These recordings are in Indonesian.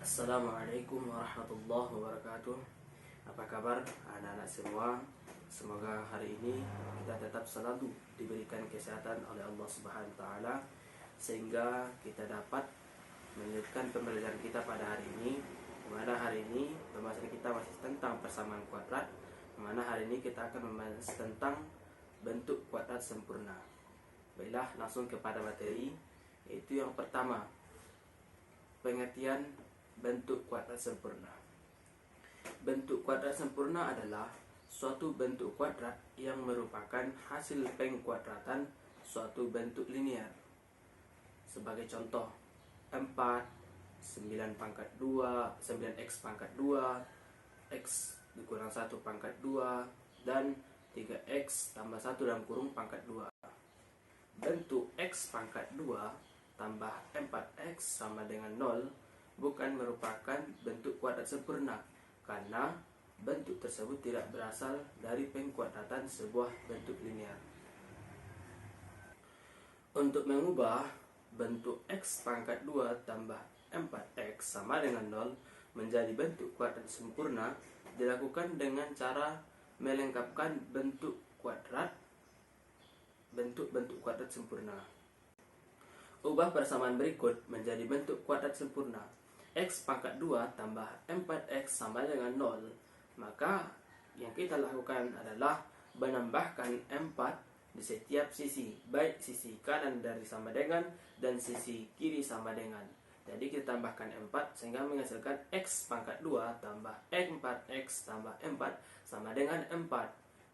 Assalamualaikum warahmatullahi wabarakatuh. Apa kabar anak-anak semua? Semoga hari ini kita tetap selalu diberikan kesehatan oleh Allah Subhanahu wa taala sehingga kita dapat melanjutkan pembelajaran kita pada hari ini. Dimana hari ini pembahasan kita masih tentang persamaan kuadrat, dimana hari ini kita akan membahas tentang bentuk kuadrat sempurna. Baiklah, langsung kepada materi, yaitu yang pertama, pengertian bentuk kuadrat sempurna. Bentuk kuadrat sempurna adalah suatu bentuk kuadrat yang merupakan hasil pengkuadratan suatu bentuk linear. Sebagai contoh, 4, 9 pangkat 2, 9x pangkat 2, x dikurang 1 pangkat 2, dan 3x tambah 1 dalam kurung pangkat 2. Bentuk x pangkat 2 tambah 4x sama dengan 0 bukan merupakan bentuk kuadrat sempurna karena bentuk tersebut tidak berasal dari pengkuadratan sebuah bentuk linear. Untuk mengubah bentuk x pangkat 2 tambah 4x sama dengan 0 menjadi bentuk kuadrat sempurna dilakukan dengan cara melengkapkan bentuk kuadrat kuadrat sempurna. Ubah persamaan berikut menjadi bentuk kuadrat sempurna. X pangkat 2 tambah 4x sama dengan 0. Maka yang kita lakukan adalah menambahkan 4 di setiap sisi, baik sisi kanan dari sama dengan dan sisi kiri sama dengan. Jadi kita tambahkan 4 sehingga menghasilkan x pangkat 2 tambah 4x tambah 4 sama dengan 4.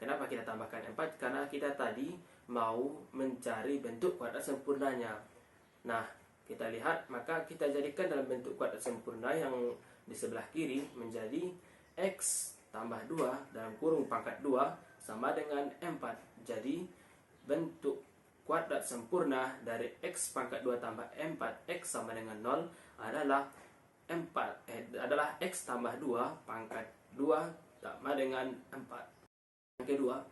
Kenapa kita tambahkan 4? Karena kita tadi mau mencari bentuk kuadrat sempurnanya. Nah, kita lihat, maka kita jadikan dalam bentuk kuadrat sempurna yang di sebelah kiri menjadi x tambah 2 dalam kurung pangkat 2 sama dengan 4. Jadi, bentuk kuadrat sempurna dari x pangkat 2 tambah 4x sama dengan 0 adalah adalah x tambah 2 pangkat 2 sama dengan 4. Yang kedua,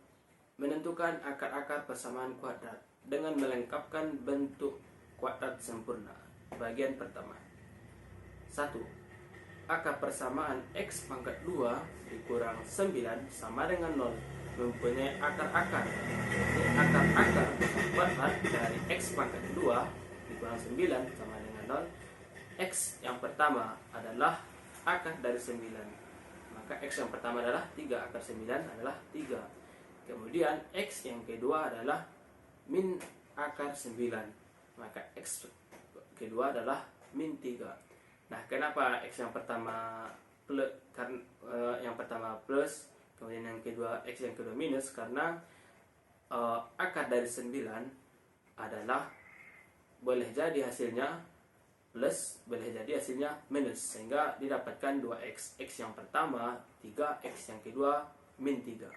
menentukan akar-akar persamaan kuadrat dengan melengkapkan bentuk kuadrat sempurna. Bagian pertama, 1. Akar persamaan x pangkat 2 dikurang 9 sama dengan 0 mempunyai akar-akar. Akar-akar kuadrat dari x pangkat 2 dikurang 9 sama dengan 0. X yang pertama adalah akar dari 9. Maka x yang pertama adalah 3, akar 9 adalah 3. Kemudian x yang kedua adalah min akar 9. Maka x kedua adalah min 3. Nah, kenapa x yang pertama plus, yang pertama plus, kemudian yang kedua x yang kedua minus? Karena akar dari 9 adalah boleh jadi hasilnya plus, boleh jadi hasilnya minus, sehingga didapatkan 2x. X yang pertama 3, x yang kedua min 3.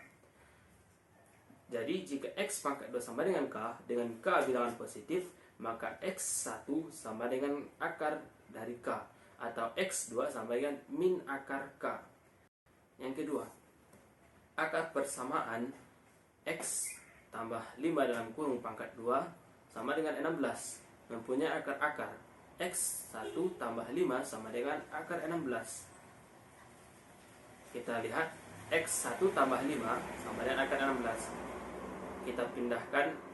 Jadi jika x pangkat 2 sama dengan k bilangan positif, maka x1 sama dengan akar dari k, atau x2 sama dengan min akar k. Yang kedua, akar persamaan x tambah 5 dalam kurung pangkat 2 sama dengan 16 mempunyai akar-akar. X1 tambah 5 sama dengan akar 16. Kita lihat, x1 tambah 5 sama dengan akar 16. Kita pindahkan,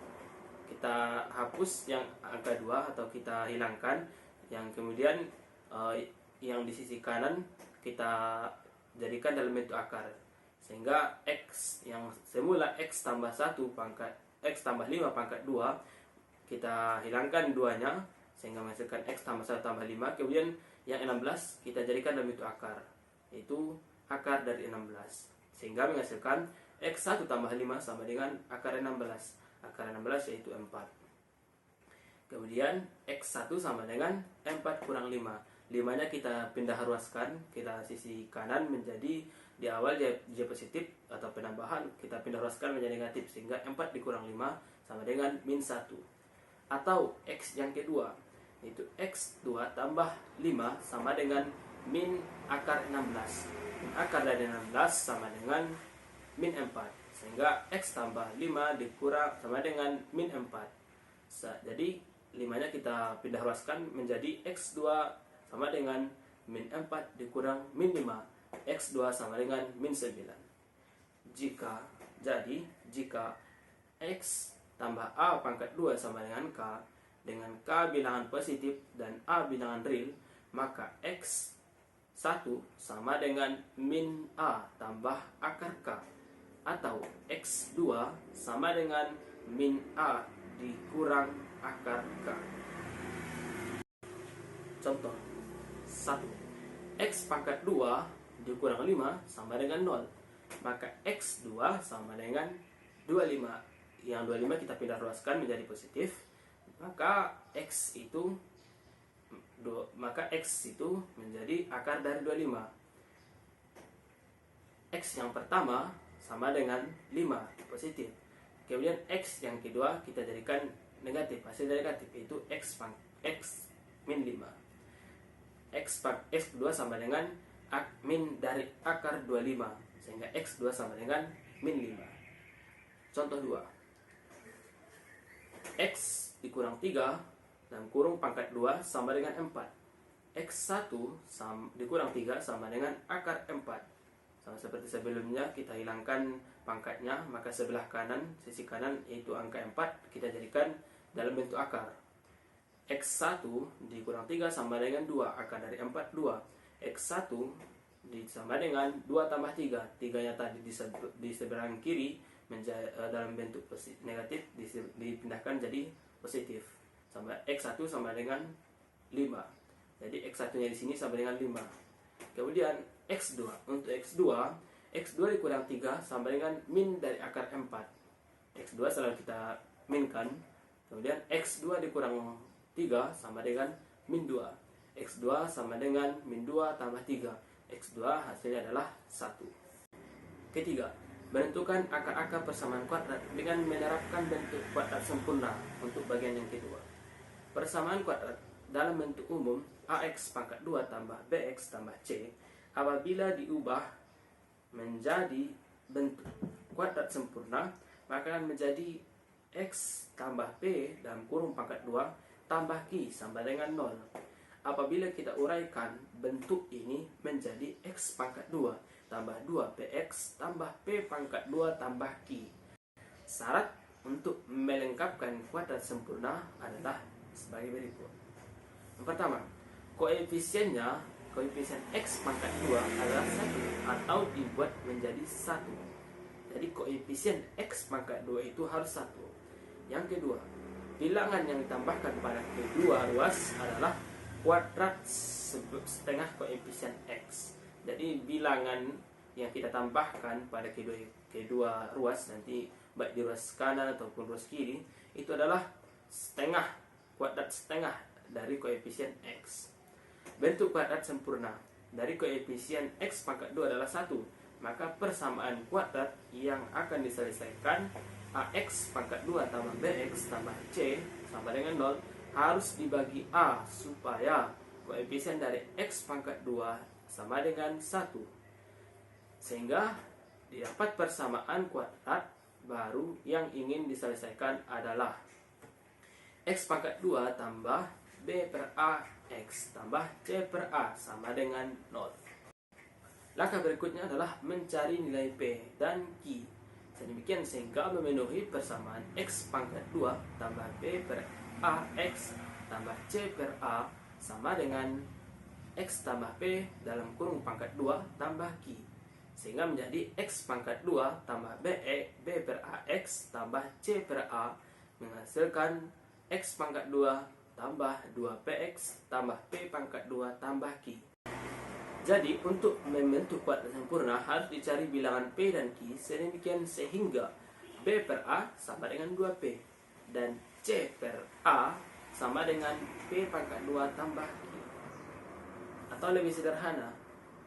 kita hapus yang angka 2 atau kita hilangkan, yang kemudian yang di sisi kanan kita jadikan dalam bentuk akar, sehingga x yang semula x tambah 1 pangkat x tambah 5 pangkat 2 kita hilangkan 2-nya sehingga menghasilkan x tambah 1 tambah 5. Kemudian yang 16 kita jadikan dalam bentuk akar, yaitu akar dari 16, sehingga menghasilkan x1 tambah 5 sama dengan akar 16. Akar 16 yaitu 4. Kemudian x1 sama dengan 4 kurang 5. 5-nya kita pindah ruaskan, kita sisi kanan menjadi, di awal dia positif atau penambahan, kita pindah ruaskan menjadi negatif, sehingga 4 dikurang 5 sama dengan min 1. Atau x yang kedua, yaitu x2 tambah 5 sama dengan min akar 16. Akar dari 16 sama dengan min 4, sehingga x tambah 5 dikurang sama dengan min 4. Jadi 5-nya kita pindah ruaskan menjadi x2 sama dengan min 4 dikurang min 5, X2 sama dengan min 9. Jika X tambah A pangkat 2 sama dengan K bilangan positif dan A bilangan real, maka X1 sama dengan min A tambah akar K, atau X2 sama dengan min A dikurang akar K. Contoh 1. X pangkat 2 dikurang 5 sama dengan 0. Maka X2 sama dengan 25. Yang 25 kita pindah ruaskan menjadi positif. Maka X itu menjadi akar dari 25. X yang pertama sama dengan 5, positif. Kemudian X yang kedua kita jadikan negatif, hasil negatif, yaitu X min 5. X kedua sama dengan min dari akar 25, sehingga X2 sama dengan min 5. Contoh 2. X dikurang 3 dalam kurung pangkat 2 sama dengan 4. X1 dikurang 3 sama dengan akar 4. Sama seperti sebelumnya, kita hilangkan pangkatnya, maka sebelah kanan, sisi kanan, yaitu angka 4, kita jadikan dalam bentuk akar. X1 dikurang 3 sama dengan 2, akar dari 4, 2. X1 sama dengan 2 tambah 3. 3-nya tadi di seberang kiri dalam bentuk negatif dipindahkan jadi positif. X1 sama dengan 5. Jadi X1-nya di sini sama dengan 5. Kemudian X2. Untuk X2 dikurang 3 sama dengan min dari akar 4. X2 selalu kita minkan. Kemudian X2 dikurang 3 sama dengan min 2. X2 sama dengan min 2 tambah 3. X2 hasilnya adalah 1. Ketiga, menentukan akar-akar persamaan kuadrat dengan menerapkan bentuk kuadrat sempurna untuk bagian yang kedua. Persamaan kuadrat dalam bentuk umum AX pangkat 2 tambah BX tambah C apabila diubah menjadi bentuk kuadrat sempurna, maka akan menjadi X tambah P dalam kurung pangkat 2 tambah Q sama dengan 0. Apabila kita uraikan bentuk ini menjadi X pangkat 2 tambah 2PX tambah P pangkat 2 tambah Q. Syarat untuk melengkapkan kuadrat sempurna adalah sebagai berikut. Yang pertama, koefisien X pangkat 2 adalah 1 atau dibuat menjadi 1. Jadi koefisien X pangkat 2 itu harus 1. Yang kedua, bilangan yang ditambahkan pada kedua ruas adalah kuadrat setengah koefisien X. Jadi bilangan yang kita tambahkan pada kedua ruas, nanti baik di ruas kanan ataupun ruas kiri, itu adalah kuadrat setengah dari koefisien X. Bentuk kuadrat sempurna dari koefisien X pangkat 2 adalah 1. Maka persamaan kuadrat yang akan diselesaikan AX pangkat 2 tambah BX tambah C sama dengan 0 harus dibagi A supaya koefisien dari X pangkat 2 sama dengan 1. Sehingga didapat persamaan kuadrat baru yang ingin diselesaikan adalah X pangkat 2 tambah B per A X tambah C per A sama dengan 0. Langkah berikutnya adalah mencari nilai P dan Q. Sedemikian sehingga memenuhi persamaan X pangkat 2 tambah B per A X tambah C per A sama dengan X tambah P dalam kurung pangkat 2 tambah Q. Sehingga menjadi X pangkat 2 tambah B per A X tambah C per A menghasilkan X pangkat 2 tambah 2PX tambah P pangkat 2 tambah Q. Jadi untuk membentuk kuadrat sempurna harus dicari bilangan P dan Q sedemikian sehingga B per A sama dengan 2P dan C per A sama dengan P pangkat 2 tambah Q. Atau lebih sederhana,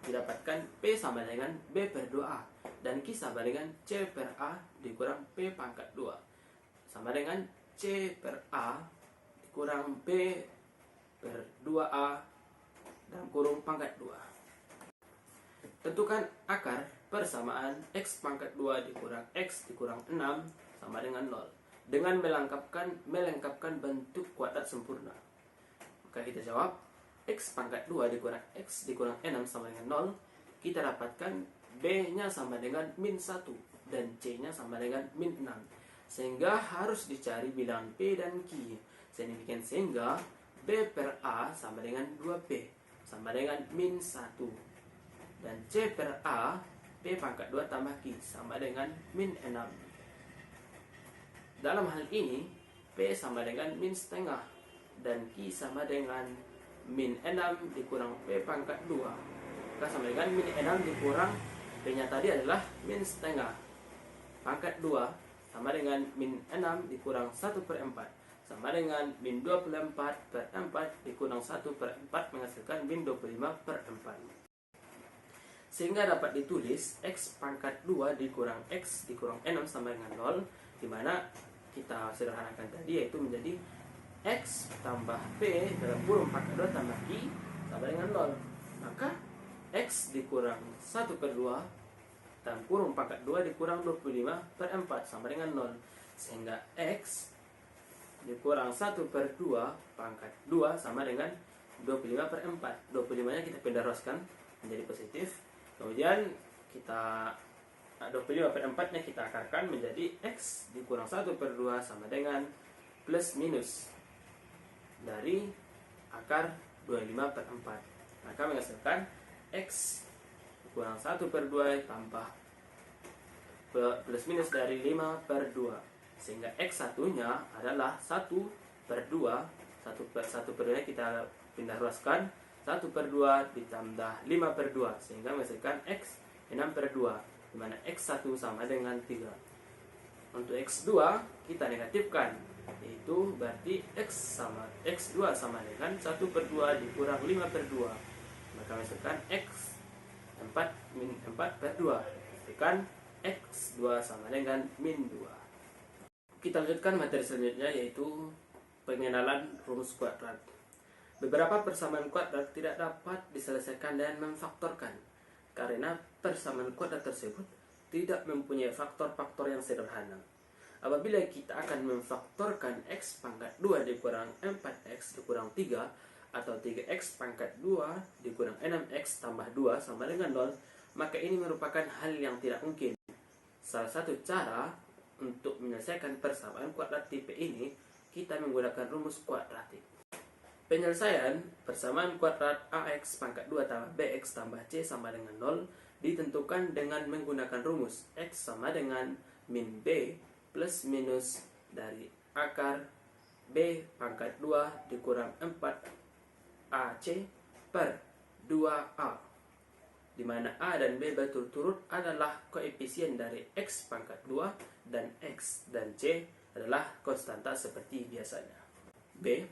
didapatkan P sama dengan B per 2A dan Q sama dengan C per A dikurang P pangkat 2 sama dengan C per A dikurang P per 2A dalam kurung pangkat 2. Tentukan akar persamaan X pangkat 2 dikurang X dikurang 6 sama dengan 0 dengan melengkapkan bentuk kuadrat sempurna. Maka kita jawab X pangkat 2 dikurang X dikurang 6 sama dengan 0, kita dapatkan B-nya sama dengan min 1 dan C-nya sama dengan min 6. Sehingga harus dicari bilangan P dan Q. Sehingga B per A sama dengan 2P sama dengan min 1. Dan C per A, P pangkat 2 tambah Q sama dengan min 6. Dalam hal ini, P sama dengan min setengah dan Q sama dengan min 6 dikurang P pangkat 2. Maka sama dengan min 6 dikurang P-nya tadi adalah min setengah. Pangkat 2 sama dengan min 6 dikurang 1 per 4. Sama dengan min 24 per 4 dikurang 1 per 4 menghasilkan min 25 per 4. Sehingga dapat ditulis X pangkat 2 dikurang X dikurang 6 sama dengan 0, dimana kita sederhanakan tadi yaitu menjadi X tambah P dalam kurung pangkat 2 tambah I sama dengan 0. Maka X dikurang 1 per 2 dalam kurung pangkat 2 dikurang 25 per 4 sama dengan 0. Sehingga X dikurang 1 per 2 pangkat 2 sama dengan 25 per 4. 25 nya kita pindah ruaskan menjadi positif. Kemudian kita 25 per 4 nya kita akarkan menjadi X dikurang 1 per 2 sama dengan plus minus dari akar 25 per 4. Maka menghasilkan X kurang 1 per 2 tambah plus minus dari 5 per 2. Sehingga X satunya adalah 1 per 2. 1 per 2 nya kita pindah ruaskan. 1 per 2 ditambah 5 per 2. Sehingga menghasilkan X 6 per 2. Dimana X1 sama dengan 3. Untuk X2 kita negatifkan, yaitu berarti X2 sama dengan 1 per 2 dikurang 5 per 2. Maka menghasilkan X4 min 4 per 2. Pastikan X2 sama dengan min 2. Kita lanjutkan materi selanjutnya, yaitu pengenalan rumus kuadrat. Beberapa persamaan kuadrat tidak dapat diselesaikan dengan memfaktorkan, karena persamaan kuadrat tersebut tidak mempunyai faktor-faktor yang sederhana. Apabila kita akan memfaktorkan X pangkat 2 dikurang 4X dikurang 3 atau 3X pangkat 2 dikurang 6X tambah 2 sama dengan 0, maka ini merupakan hal yang tidak mungkin. Salah satu cara untuk menyelesaikan persamaan kuadrat tipe ini, kita menggunakan rumus kuadratik. Penyelesaian persamaan kuadrat AX pangkat 2 tambah BX tambah C sama dengan 0 ditentukan dengan menggunakan rumus X sama dengan min B plus minus dari akar B pangkat 2 dikurang 4AC per 2A, di mana A dan B berturut-turut adalah koefisien dari X pangkat 2 dan X dan C adalah konstanta seperti biasanya. B.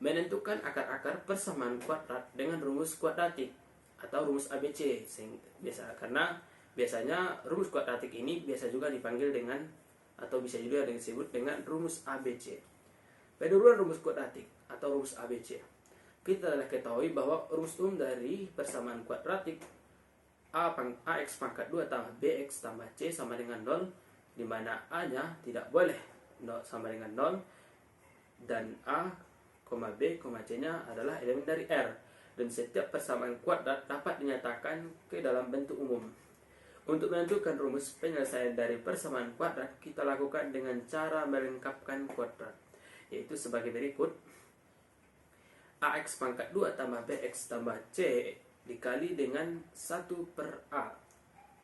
Menentukan akar-akar persamaan kuadrat dengan rumus kuadratik atau rumus ABC. Karena biasanya rumus kuadratik ini biasa juga dipanggil dengan atau bisa juga disebut dengan rumus ABC. Pada rumus kuadratik atau rumus ABC, kita telah ketahui bahwa rumus umum dari persamaan kuadratik AX pangkat 2 tambah BX tambah C sama dengan 0, di mana A-nya tidak boleh sama dengan 0 dan A, B, C-nya adalah elemen dari R, dan setiap persamaan kuadrat dapat dinyatakan ke dalam bentuk umum. Untuk menentukan rumus penyelesaian dari persamaan kuadrat, kita lakukan dengan cara melengkapkan kuadrat, yaitu sebagai berikut. AX pangkat 2 tambah BX tambah C dikali dengan 1 per A.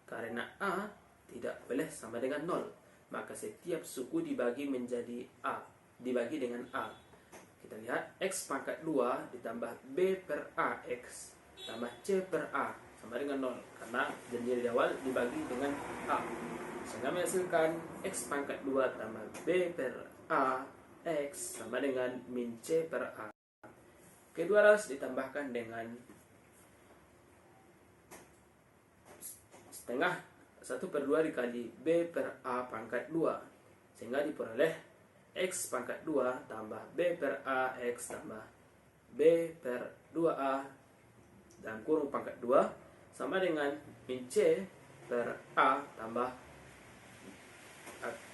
Karena A tidak boleh sama dengan 0, maka setiap suku dibagi menjadi A, dibagi dengan A. Kita lihat X pangkat 2 ditambah B per AX tambah C per A sama dengan 0, karena janji di awal dibagi dengan A. Sehingga menghasilkan X pangkat 2 tambah B per A X sama dengan min C per A. Kedua harus ditambahkan dengan setengah 1 per 2 dikali B per A pangkat 2, sehingga diperoleh X pangkat 2 tambah B per A X tambah B per 2A dalam kurung pangkat 2 sama dengan min C per A tambah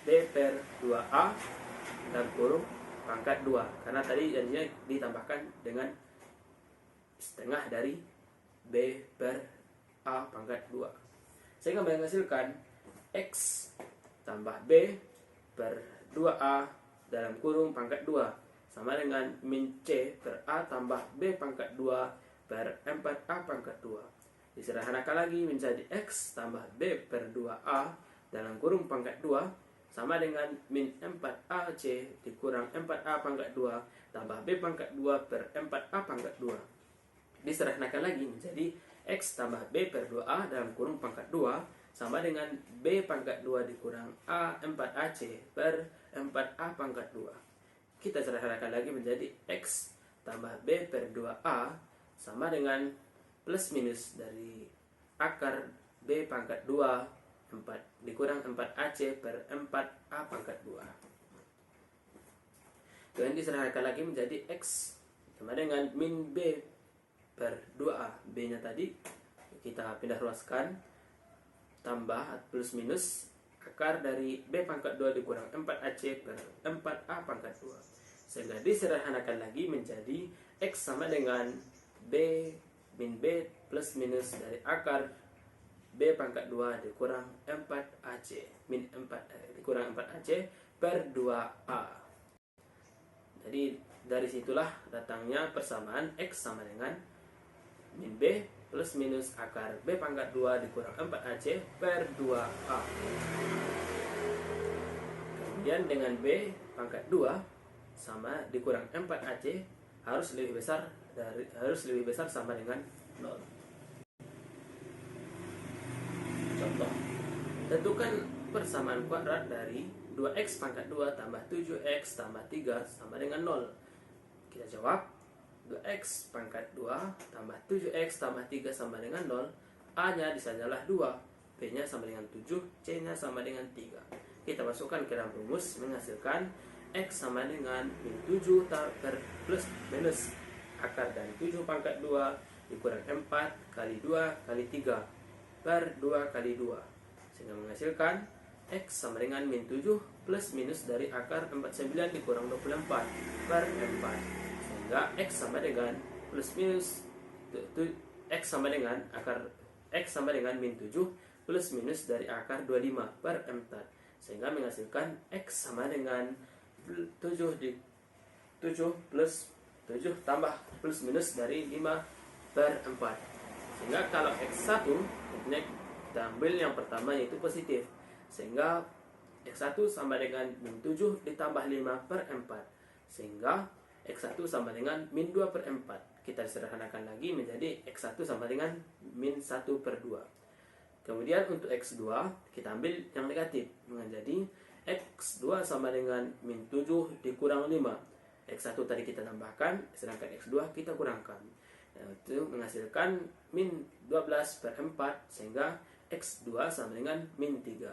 B per 2A dalam kurung pangkat 2, karena tadi janjinya ditambahkan dengan setengah dari B per A pangkat 2. Sehingga menghasilkan X tambah B per 2A dalam kurung pangkat 2 sama dengan min C per A tambah B pangkat 2 per 4A pangkat 2. Disederhanakan lagi menjadi X tambah B per 2A dalam kurung pangkat 2 sama dengan min 4AC dikurang 4A pangkat 2 tambah B pangkat 2 per 4A pangkat 2. Disederhanakan lagi menjadi X tambah B per 2A dalam kurung pangkat 2 sama dengan B pangkat 2 dikurang A 4AC per 4A pangkat 2. Kita sederhanakan lagi menjadi X tambah B per 2A sama dengan plus minus dari akar B pangkat 2 4 dikurang 4AC per 4A pangkat 2. Kemudian disederhanakan lagi menjadi X sama dengan min B per 2A. B nya tadi kita pindah ruaskan, tambah plus minus akar dari B pangkat 2 dikurang 4AC per 4A pangkat 2. Sehingga disederhanakan lagi menjadi X sama dengan B min B plus minus dari akar B pangkat 2 dikurang 4AC min 4 dikurang 4AC per 2A. Jadi dari situlah datangnya persamaan X sama dengan min B plus minus akar B pangkat 2 dikurang 4AC per 2A. Kemudian dengan B pangkat 2 sama dikurang 4AC harus lebih besar sama dengan 0. Contoh, tentukan persamaan kuadrat dari 2x pangkat 2 tambah 7x tambah 3 sama dengan 0. Kita jawab 2x pangkat 2 tambah 7x tambah 3 sama dengan 0. A nya disanyalah 2, B nya sama dengan 7, C nya sama dengan 3. Kita masukkan ke dalam rumus menghasilkan X sama dengan min 7 per plus minus akar dari 7 pangkat 2 dikurang 4 kali 2 kali 3 per 2 kali 2. Sehingga menghasilkan X sama dengan min 7 plus minus dari akar 49 dikurang 24 per 4. Sehingga X sama dengan plus minus X sama dengan min 7 plus minus dari akar 25 per 4. Sehingga menghasilkan X sama dengan 7 plus 7 tambah plus minus dari 5 per 4. Sehingga kalau X1 kita ambil yang pertama yaitu positif. Sehingga X1 sama dengan min 7 ditambah 5 per 4. Sehingga X1 sama dengan min 2 per 4. Kita sederhanakan lagi menjadi X1 sama dengan min 1 per 2. Kemudian untuk X2 kita ambil yang negatif menjadi X2 sama dengan min 7 dikurang 5. X1 tadi kita tambahkan, sedangkan X2 kita kurangkan. Itu menghasilkan min 12 per 4 sehingga X2 sama dengan min 3.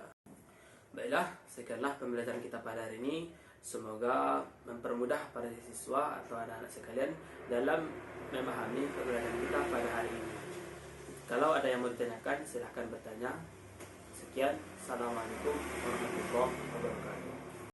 Baiklah, sekianlah pembelajaran kita pada hari ini. Semoga mempermudah para siswa atau anak-anak sekalian dalam memahami pembelajaran kita pada hari ini. Kalau ada yang mau ditanyakan, silahkan bertanya. Sekian, Assalamualaikum warahmatullahi wabarakatuh.